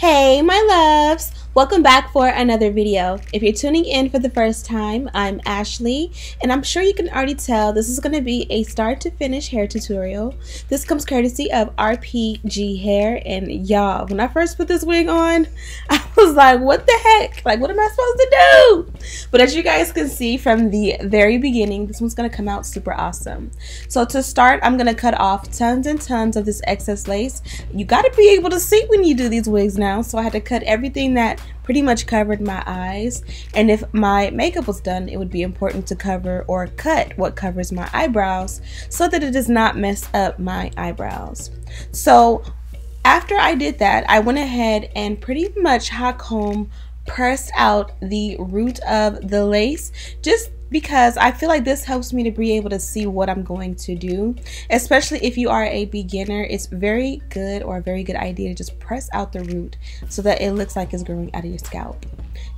Hey my loves, welcome back for another video. If you're tuning in for the first time, I'm Ashley, and I'm sure you can already tell this is going to be a start to finish hair tutorial. This comes courtesy of RPGHair, and y'all, when I first put this wig on, I was like, what the heck? Like, what am I supposed to do? But as you guys can see from the very beginning, this one's going to come out super awesome. So to start, I'm going to cut off tons and tons of this excess lace. You got to be able to see when you do these wigs now. So I had to cut everything that pretty much covered my eyes, and if my makeup was done, it would be important to cover or cut what covers my eyebrows so that it does not mess up my eyebrows. So after I did that, I went ahead and pretty much hot comb pressed out the root of the lace, just because I feel like this helps me to be able to see what I'm going to do. Especially if you are a beginner, it's very good or a very good idea to just press out the root so that it looks like it's growing out of your scalp.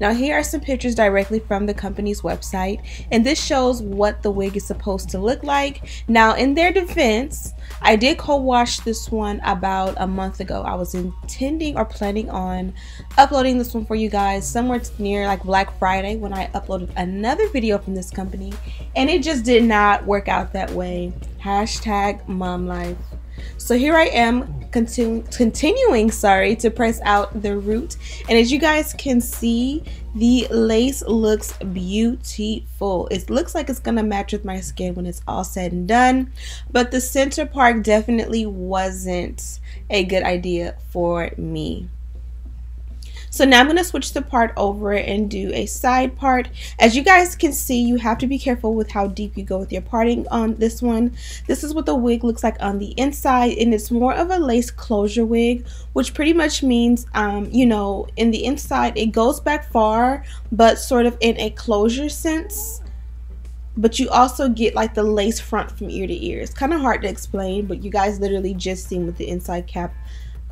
Now here are some pictures directly from the company's website, and this shows what the wig is supposed to look like. Now in their defense, I did co-wash this one about a month ago. I was intending or planning on uploading this one for you guys somewhere near like Black Friday when I uploaded another video from this company, and it just did not work out that way. Hashtag mom life. So here I am continuing to press out the root, and as you guys can see, the lace looks beautiful. It looks like it's gonna match with my skin when it's all said and done, but the center part definitely wasn't a good idea for me. So now I'm going to switch the part over and do a side part. As you guys can see, you have to be careful with how deep you go with your parting on this one. This is what the wig looks like on the inside, and it's more of a lace closure wig, which pretty much means, you know, in the inside it goes back far, but sort of in a closure sense. But you also get like the lace front from ear to ear. It's kind of hard to explain, but you guys literally just seen what the inside cap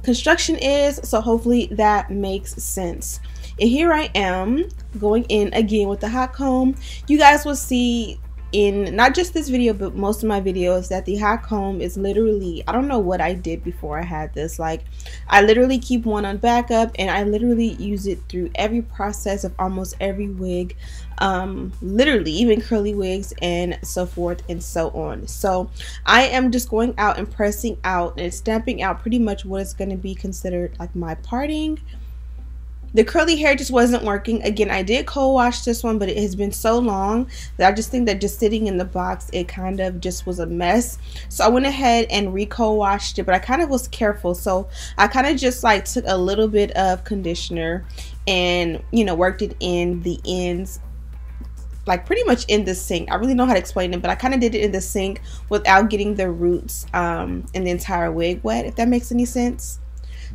construction is, so hopefully that makes sense. And here I am going in again with the hot comb. You guys will see in not just this video but most of my videos that the hot comb is literally, I don't know what I did before I had this. Like, I literally keep one on backup, and I literally use it through every process of almost every wig, literally even curly wigs and so forth and so on. So I am just going out and pressing out and stamping out pretty much what is going to be considered like my parting. The curly hair just wasn't working. Again, I did co-wash this one, but it has been so long that I just think that just sitting in the box, it kind of just was a mess. So I went ahead and re-co-washed it, but I kind of was careful. So I kind of just like took a little bit of conditioner and, you know, worked it in the ends, like pretty much in the sink. I really know how to explain it, but I kind of did it in the sink without getting the roots and the entire wig wet, if that makes any sense.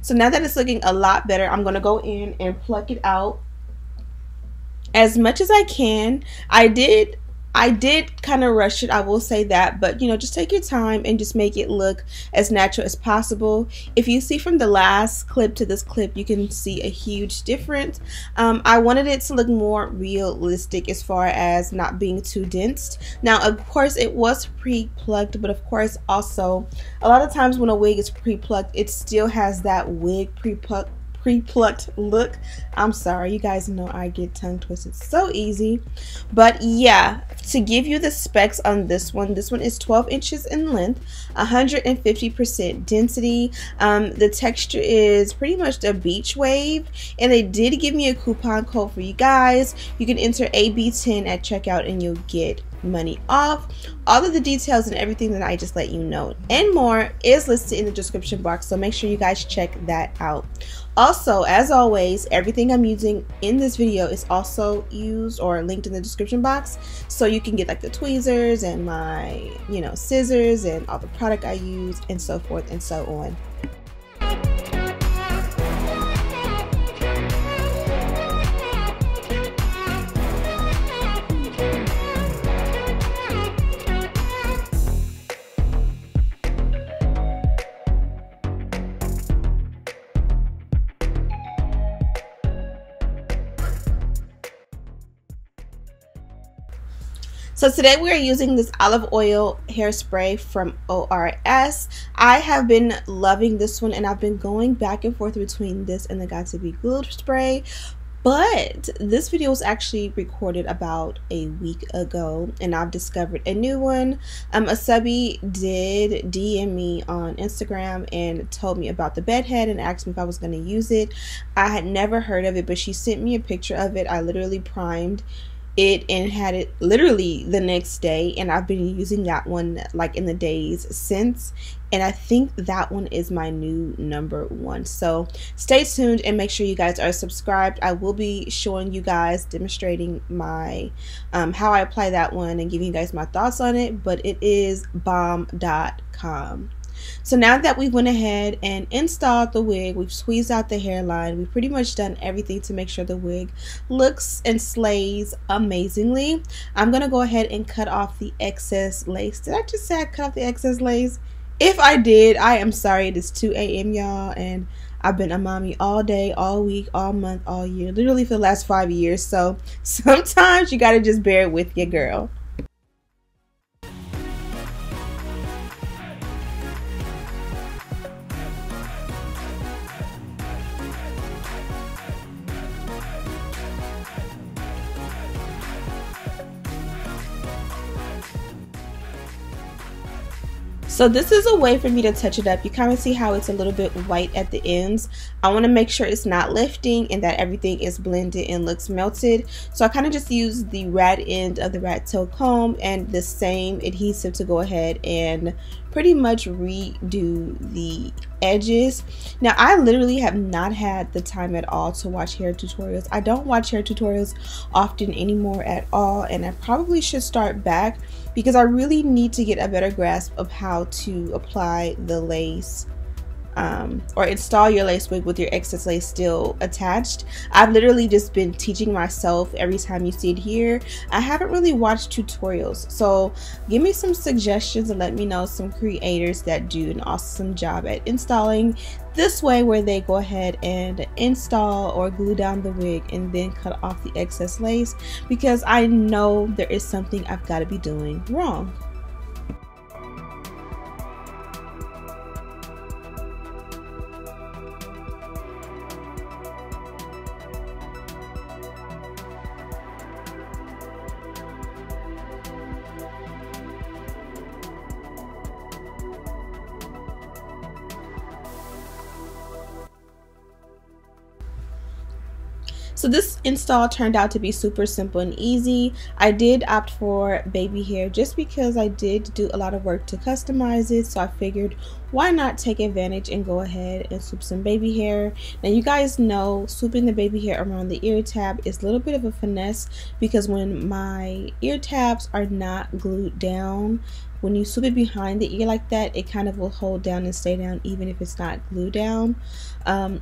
So now that it's looking a lot better, I'm going to go in and pluck it out as much as I can. I did kind of rush it, I will say that, but you know, just take your time and just make it look as natural as possible. If you see from the last clip to this clip, you can see a huge difference. I wanted it to look more realistic as far as not being too dense. Now of course it was pre-plucked, but of course also a lot of times when a wig is pre-plucked, it still has that wig pre-plucked look. I'm sorry, you guys know I get tongue twisted so easy. But yeah, to give you the specs on this one is 12 inches in length, 150% density. The texture is pretty much a beach wave, and they did give me a coupon code for you guys. You can enter AB10 at checkout and you'll get money off. All of the details and everything that I just let you know and more is listed in the description box, so make sure you guys check that out. Also, as always, everything I'm using in this video is also used or linked in the description box, so you can get like the tweezers and my, you know, scissors and all the product I use and so forth and so on. So today we are using this olive oil hairspray from ORS. I have been loving this one, and I've been going back and forth between this and the Got To Be Glued spray. But this video was actually recorded about a week ago, and I've discovered a new one. A subby did DM me on Instagram and told me about the bedhead and asked me if I was going to use it. I had never heard of it, but she sent me a picture of it. I literally primed it and had it literally the next day, and I've been using that one like in the days since, and I think that one is my new #1. So stay tuned and make sure you guys are subscribed. I will be showing you guys, demonstrating my how I apply that one and giving you guys my thoughts on it, but it is bomb.com. So now that we went ahead and installed the wig, we've squeezed out the hairline, we've pretty much done everything to make sure the wig looks and slays amazingly. I'm going to go ahead and cut off the excess lace. Did I just say I cut off the excess lace? If I did, I am sorry. It is 2 a.m. y'all, and I've been a mommy all day, all week, all month, all year, literally for the last 5 years. So sometimes you got to just bear it with your girl. So this is a way for me to touch it up. You kind of see how it's a little bit white at the ends. I want to make sure it's not lifting and that everything is blended and looks melted. So I kind of just use the rat end of the rat tail comb and the same adhesive to go ahead and pretty much redo the edges. Now I literally have not had the time at all to watch hair tutorials. I don't watch hair tutorials often anymore at all, and I probably should start back because I really need to get a better grasp of how to apply the lace or install your lace wig with your excess lace still attached. I've literally just been teaching myself every time you see it here. I haven't really watched tutorials, so give me some suggestions and let me know some creators that do an awesome job at installing this way, where they go ahead and install or glue down the wig and then cut off the excess lace, because I know there is something I've got to be doing wrong. So this install turned out to be super simple and easy. I did opt for baby hair just because I did do a lot of work to customize it, so I figured why not take advantage and go ahead and swoop some baby hair. Now you guys know swooping the baby hair around the ear tab is a little bit of a finesse, because when my ear tabs are not glued down, when you swoop it behind the ear like that, it kind of will hold down and stay down even if it's not glued down.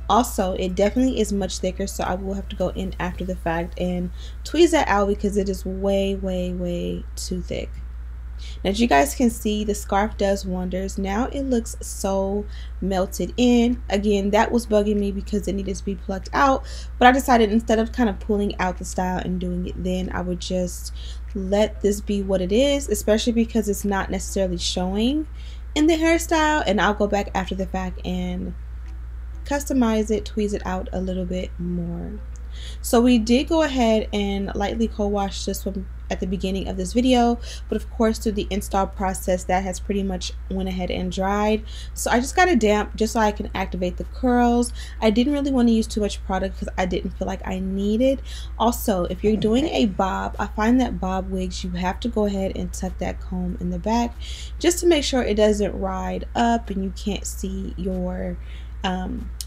Also, it definitely is much thicker, so I will have to go in after the fact and tweeze that out because it is way too thick. Now, as you guys can see, the scarf does wonders. Now it looks so melted in. Again, that was bugging me because it needed to be plucked out, but I decided instead of kind of pulling out the style and doing it then, I would just let this be what it is, especially because it's not necessarily showing in the hairstyle, and I'll go back after the fact and customize it, tweeze it out a little bit more. So we did go ahead and lightly co-wash this one at the beginning of this video, but of course through the install process that has pretty much went ahead and dried. So I just got it damp just so I can activate the curls. I didn't really want to use too much product because I didn't feel like I needed. Also, if you're doing a bob, I find that bob wigs, you have to go ahead and tuck that comb in the back just to make sure it doesn't ride up and you can't see your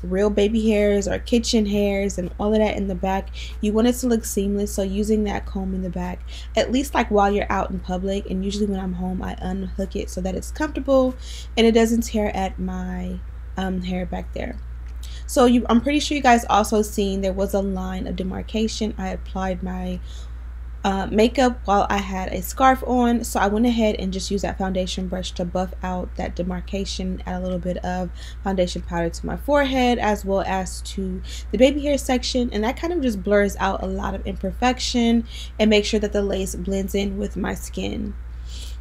real baby hairs or kitchen hairs and all of that in the back. You want it to look seamless, so using that comb in the back, at least like while you're out in public, and usually when I'm home I unhook it so that it's comfortable and it doesn't tear at my hair back there. So I'm pretty sure you guys also seen there was a line of demarcation. I applied my makeup while I had a scarf on, so I went ahead and just used that foundation brush to buff out that demarcation, add a little bit of foundation powder to my forehead as well as to the baby hair section, and that kind of just blurs out a lot of imperfection and make sure that the lace blends in with my skin.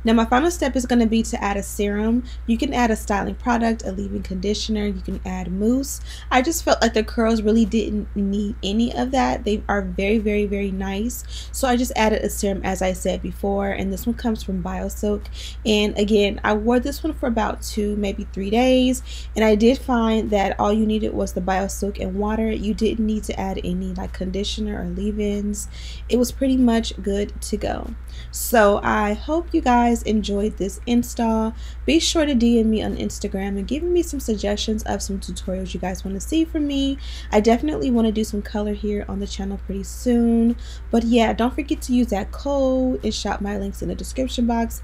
Now my final step is going to be to add a serum. You can add a styling product, a leave-in conditioner, you can add mousse. I just felt like the curls really didn't need any of that. They are very, very, very nice. So I just added a serum as I said before, and this one comes from BioSilk. And again, I wore this one for about 2, maybe 3 days, and I did find that all you needed was the BioSilk and water. You didn't need to add any like conditioner or leave-ins. It was pretty much good to go. So I hope you guys enjoyed this install. Be sure to DM me on Instagram and give me some suggestions of some tutorials you guys want to see from me. I definitely want to do some color here on the channel pretty soon. But yeah, don't forget to use that code and shop my links in the description box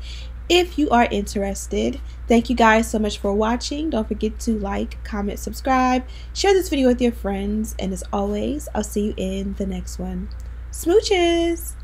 if you are interested. Thank you guys so much for watching. Don't forget to like, comment, subscribe, share this video with your friends, and as always, I'll see you in the next one. Smooches!